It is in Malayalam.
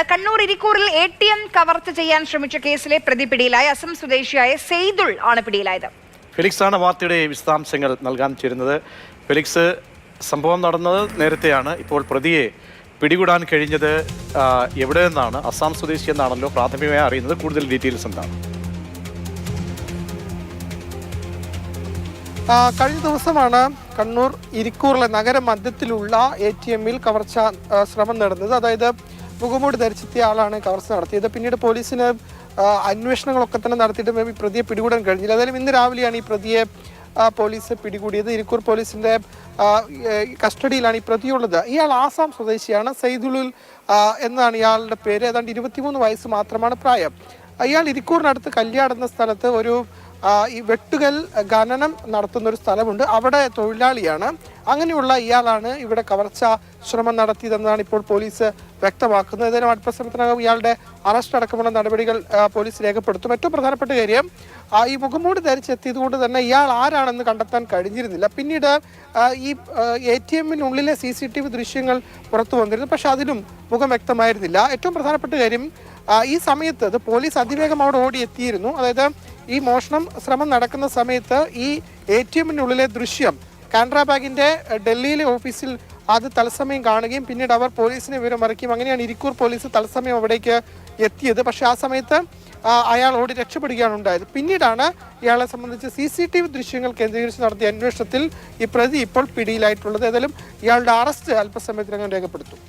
കണ്ണൂർ ഇരിക്കൂറിൽ ATM കവർച്ച ചെയ്യാൻ ശ്രമിച്ച കേസിലെ പ്രതി പിടിയിലായ അസം സ്വദേശിയായ സെയ്ദുൾ ആണ് പിടിയിലായത്. ഫെലിക്സ് ആണ് വാർത്തയുടെ വിശദാംശങ്ങൾ നൽകാൻ ചേരുന്നത്. ഫെലിക്സ്, സംഭവം നടന്നത് നേരത്തെയാണ്. ഇപ്പോൾ പ്രതിയെ പിടികൂടാൻ കഴിഞ്ഞത് എവിടെ നിന്നാണ്? അസം സ്വദേശി എന്നാണല്ലോ പ്രാഥമികമായി അറിയുന്നത്. കൂടുതൽ ഡീറ്റെയിൽസ് എന്താണ്? കഴിഞ്ഞ ദിവസമാണ് കണ്ണൂർ ഇരിക്കൂറിലെ നഗരമധ്യത്തിലുള്ള ATMൽ കവർച്ച ശ്രമം നടന്നത്. അതായത് മുഖംമൂടി ധരിച്ചെത്തിയ ആളാണ് കവർച്ച നടത്തിയത്. പിന്നീട് പോലീസിന് അന്വേഷണങ്ങളൊക്കെ തന്നെ നടത്തിയിട്ട് പ്രതിയെ പിടികൂടാൻ കഴിഞ്ഞില്ല. ഏതായാലും ഇന്ന് രാവിലെയാണ് ഈ പ്രതിയെ പോലീസ് പിടികൂടിയത്. ഇരിക്കൂർ പോലീസിന്റെ കസ്റ്റഡിയിലാണ് ഈ പ്രതിയുള്ളത്. ഇയാൾ ആസാം സ്വദേശിയാണ്. സെയ്ദുളിൽ എന്നാണ് ഇയാളുടെ പേര്. ഏതാണ്ട് 23 വയസ്സ് മാത്രമാണ് പ്രായം. ഇയാൾ ഇരിക്കൂറിനടുത്ത് കല്യാട് എന്ന സ്ഥലത്ത് ഒരു ഈ വെട്ടുകൽ ഖനനം നടത്തുന്ന ഒരു സ്ഥലമുണ്ട്. അവിടെ തൊഴിലാളിയാണ്. അങ്ങനെയുള്ള ഇയാളാണ് ഇവിടെ കവർച്ച ശ്രമം നടത്തിയതെന്നാണ് ഇപ്പോൾ പോലീസ് വ്യക്തമാക്കുന്നത്. ഏതായാലും അല്പസമയത്തിനകം ഇയാളുടെ അറസ്റ്റ് അടക്കമുള്ള നടപടികൾ പോലീസ് രേഖപ്പെടുത്തും. ഏറ്റവും പ്രധാനപ്പെട്ട കാര്യം, ഈ മുഖംമൂടി ധരിച്ചെത്തിയത് കൊണ്ട് തന്നെ ഇയാൾ ആരാണെന്ന് കണ്ടെത്താൻ കഴിഞ്ഞിരുന്നില്ല. പിന്നീട് ഈ ATMനുള്ളിലെ CCTV ദൃശ്യങ്ങൾ പുറത്തു വന്നിരുന്നു. പക്ഷെ അതിലും മുഖം വ്യക്തമായിരുന്നില്ല. ഏറ്റവും പ്രധാനപ്പെട്ട കാര്യം, ഈ സമയത്ത് പോലീസ് അതിവേഗം അവിടെ ഓടിയെത്തിയിരുന്നു. അതായത് ഈ മോഷണം ശ്രമം നടക്കുന്ന സമയത്ത് ഈ ATMനുള്ളിലെ ദൃശ്യം കാനറ ബാങ്കിന്റെ ഡൽഹിയിലെ ഓഫീസിൽ അത് തത്സമയം കാണുകയും പിന്നീട് അവർ പോലീസിനെ വിവരം അറിയിക്കും. അങ്ങനെയാണ് ഇരിക്കൂർ പോലീസ് തത്സമയം അവിടേക്ക് എത്തിയത്. പക്ഷേ ആ സമയത്ത് അയാൾ ഓടി രക്ഷപ്പെടുകയാണ് ഉണ്ടായത്. പിന്നീടാണ് ഇയാളെ സംബന്ധിച്ച് CCTV ദൃശ്യങ്ങൾ കേന്ദ്രീകരിച്ച് നടത്തിയ അന്വേഷണത്തിൽ ഈ പ്രതി ഇപ്പോൾ പിടിയിലായിട്ടുള്ളത്. ഏതായാലും ഇയാളുടെ അറസ്റ്റ് അല്പസമയത്തിനകം രേഖപ്പെടുത്തും.